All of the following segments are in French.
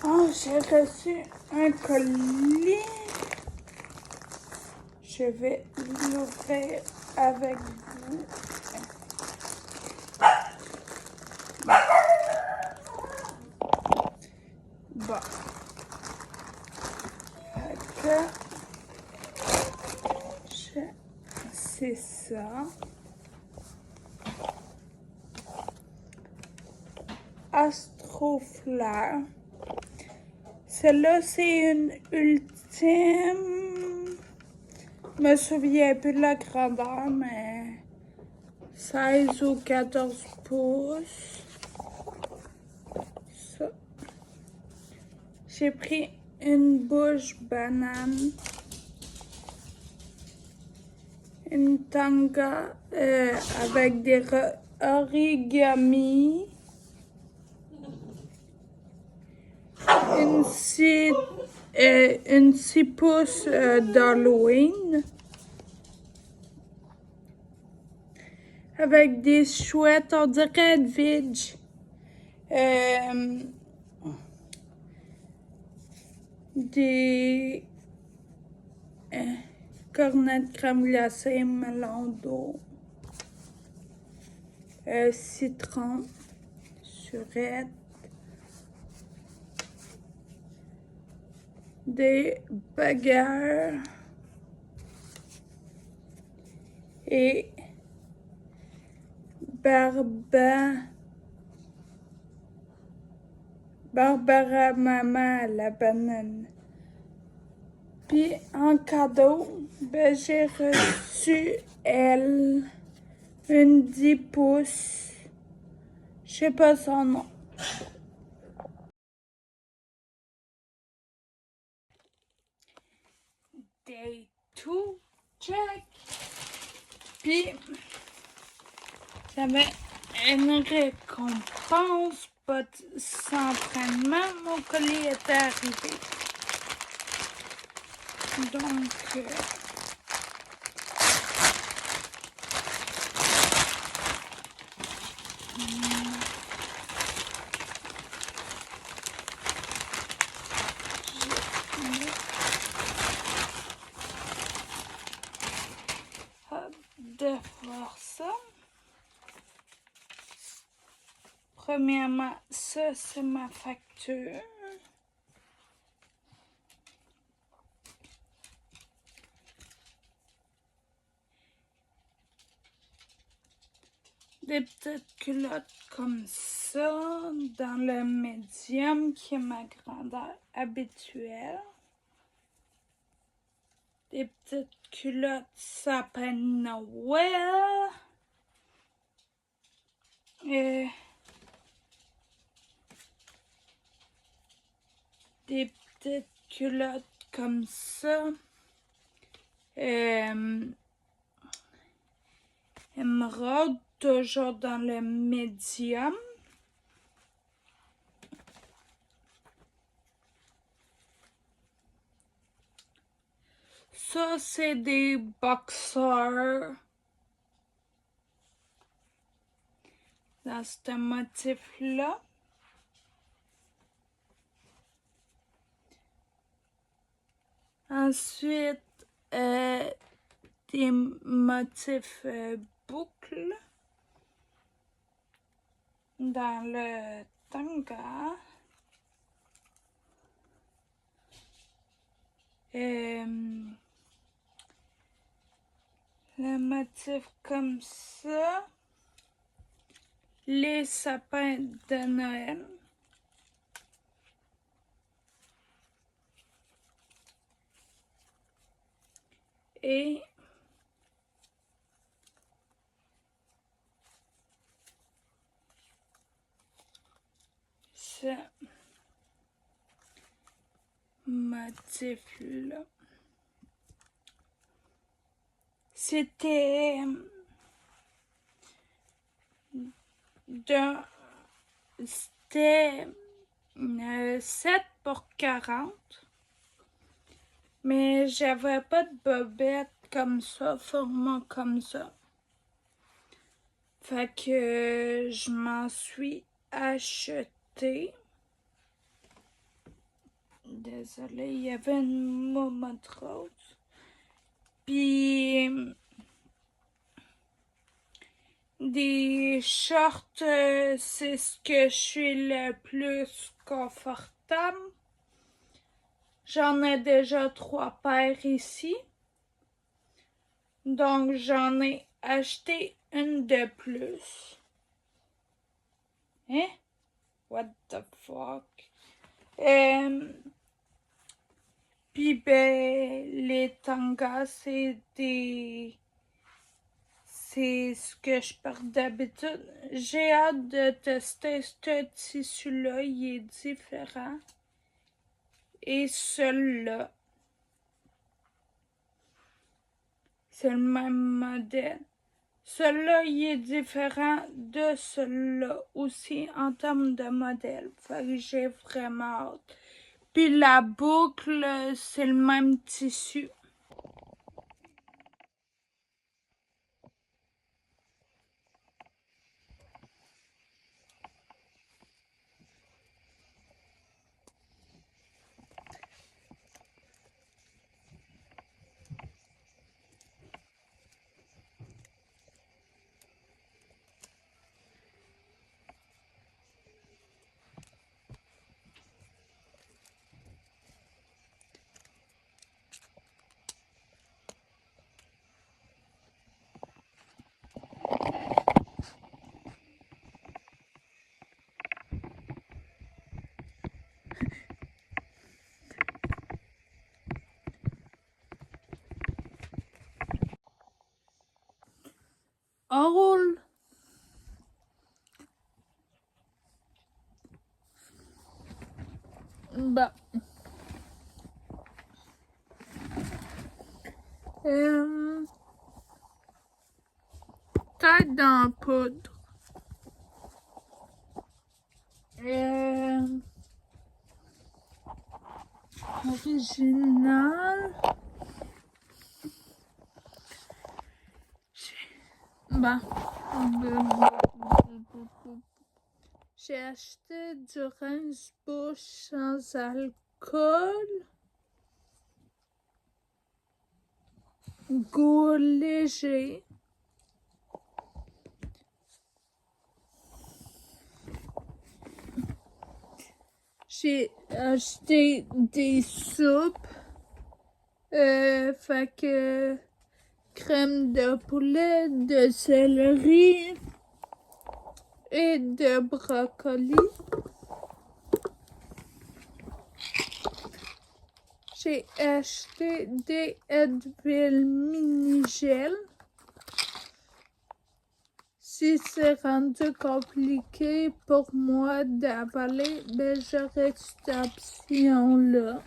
Oh, j'ai reçu un colis. Je vais l'ouvrir avec vous. Bon. C'est ça. Astrofleur. Celle-là, c'est une ultime. Je me souviens plus de la grandeur, mais 16 ou 14 pouces. Ça. J'ai pris une bouche banane. Une tanga avec des origami. Une 6 pouces d'Halloween. Avec des chouettes, on dirait Edwidge. Des cornets de crème glacée, melon d'eau. Citron, surette. Des bagarres et Barbara Maman à la banane. Puis en cadeau, ben, j'ai reçu elle une 10 pouces. Je sais pas son nom. Day 2, check. Puis j'avais une récompense, pas sans entraînement. Mon colis était arrivé. Donc, de voir ça. Premièrement, ça c'est ma facture. Des petites culottes comme ça, dans le médium qui est ma grandeur habituelle. Des petites culottes sapin Noël. Et des petites culottes comme ça. Émeraude, toujours dans le médium. Ça, c'est des boxers dans ce motif-là. Ensuite, des motifs boucles dans le tanga. Le motif comme ça. Les sapins de Noël. Et ce motif-là. C'était 7 pour 40. Mais j'avais pas de bobette comme ça, format comme ça. Fait que je m'en suis acheté. désolée, il y avait une moment rose. Puis des shorts, c'est ce que je suis le plus confortable. J'en ai déjà 3 paires ici. Donc j'en ai acheté une de plus. Hein? What the fuck? Puis ben, les tangas, c'est ce que je porte d'habitude. J'ai hâte de tester ce tissu-là, il est différent. Et celui-là, c'est le même modèle. Celui-là, il est différent de celui-là aussi en termes de modèle. Fait que j'ai vraiment hâte. Puis la boucle, c'est le même tissu. Enroule. Bah. Tête dans la poudre. Original. Bah. J'ai acheté du rince-bouche sans alcool. Goût léger. J'ai acheté des soupes. Fait que crème de poulet, de céleri et de brocoli. J'ai acheté des Advil mini gel. Si c'est rendu compliqué pour moi d'avaler, ben j'aurai cette option-là.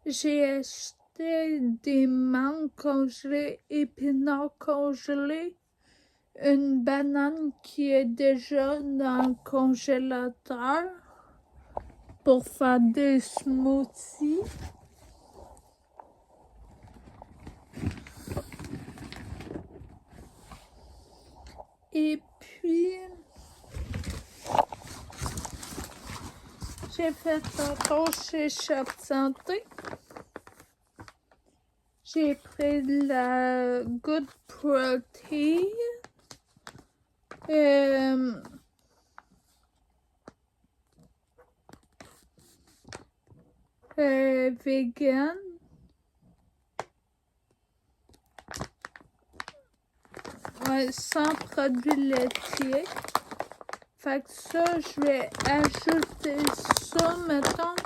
J'ai acheté des mangues congelées, épinards congelés, une banane qui est déjà dans le congélateur pour faire des smoothies. Et puis, j'ai fait un tour chez Shop Santé. J'ai pris la Good Protein. Vegan. Ouais, sans produits laitiers. Fait que ça, je vais ajouter ça, mettons,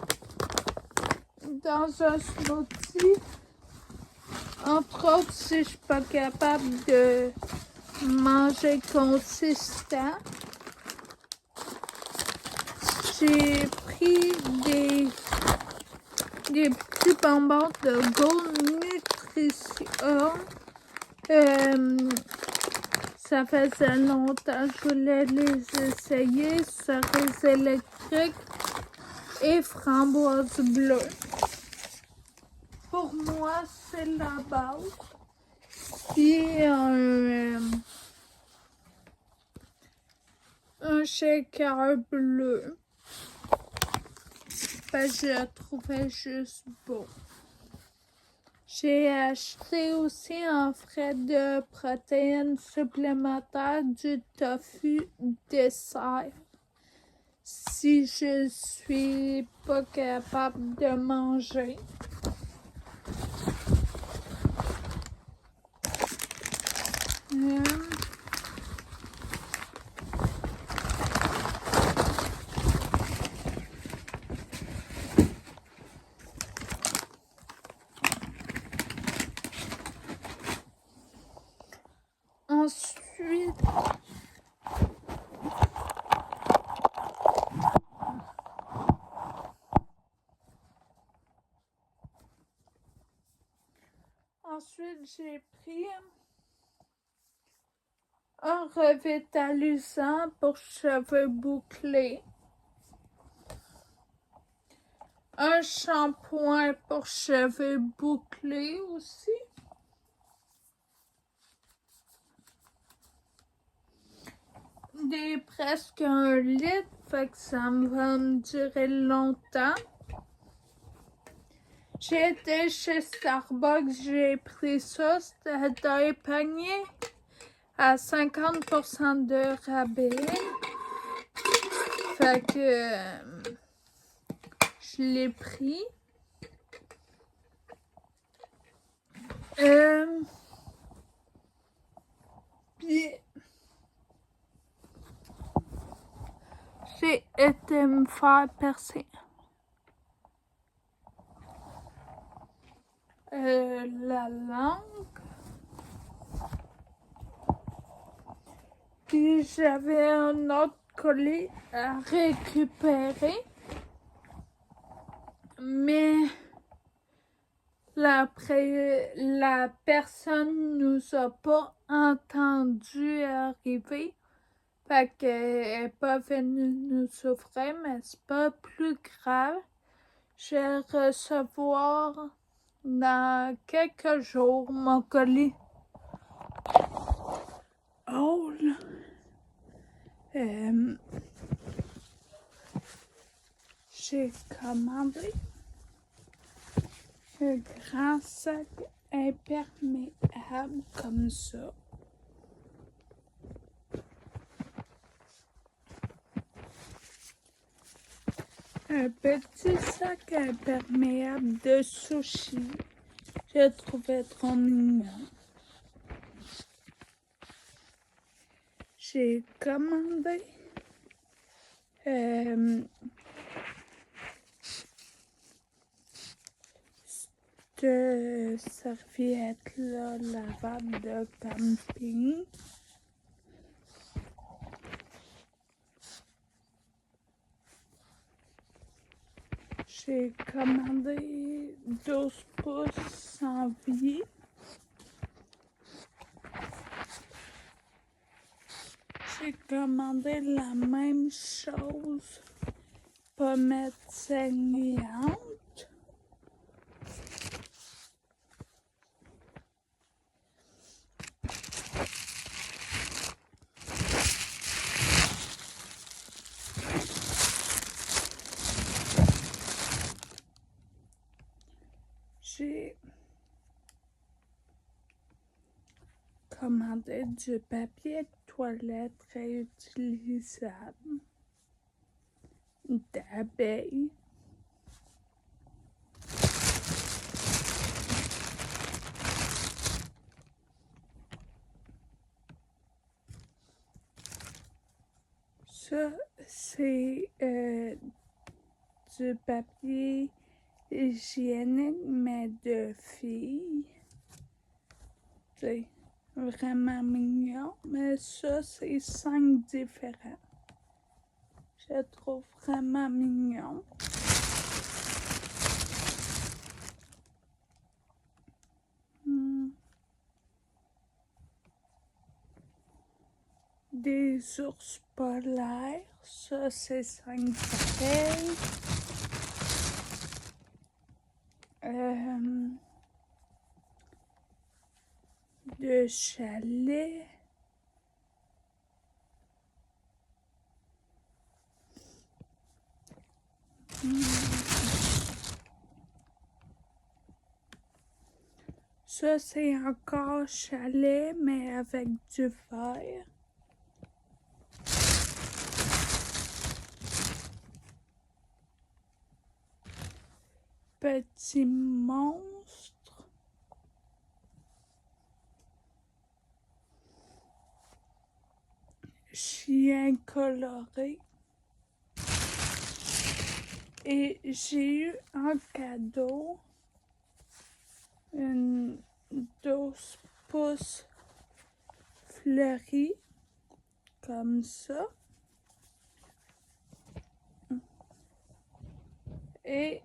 dans un smoothie. Entre autres, si je suis pas capable de manger consistant. J'ai pris des petits bonbons de Gold Nutrition. Ça faisait longtemps que je voulais les essayer. Cerise électrique et framboise bleue. Pour moi, c'est la base. Puis un shaker bleu. Parce que je le trouvais juste beau. J'ai acheté aussi en frais de protéines supplémentaires du tofu dessert. Si je suis pas capable de manger. Ensuite, j'ai pris un revitalisant pour cheveux bouclés, un shampoing pour cheveux bouclés aussi, presque 1 litre, fait que ça va me durer longtemps. J'ai été chez Starbucks, j'ai pris ça, c'était dans les paniers à 50% de rabais. Fait que je l'ai pris. Puis j'ai été me faire percer la langue. Puis j'avais un autre colis à récupérer. Mais la personne nous a pas entendu arriver. Fait qu'elle n'est pas venue nous offrir, mais c'est pas plus grave. Je vais recevoir dans quelques jours mon colis. Oh là! J'ai commandé un grand sac imperméable comme ça. Un petit sac imperméable de sushi. Je le trouvais trop mignon. J'ai commandé cette serviette-là lavable de camping. J'ai commandé 12 pouces sans vie. J'ai commandé la même chose, pommettes saignantes. J'ai commandé du papier de toilette réutilisable d'abeilles. Ça, c'est du papier hygiénique, mais de filles. C'est vraiment mignon, mais ça, c'est 5 différents. Je le trouve vraiment mignon. Des ours polaires, ça, c'est 5 pareils. de chalet. Ça, c'est encore chalet, mais avec du verre. Petit monstre. Chien coloré. Et j'ai eu un cadeau. Une 12 pouces fleurie. Comme ça. Et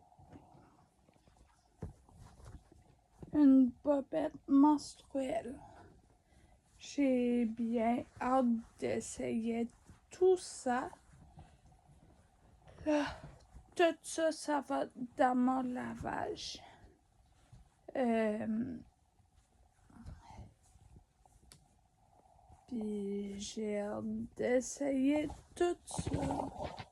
une bobette menstruelle. J'ai bien hâte d'essayer tout ça. Là, tout ça, ça va dans mon lavage. Puis j'ai hâte d'essayer tout ça.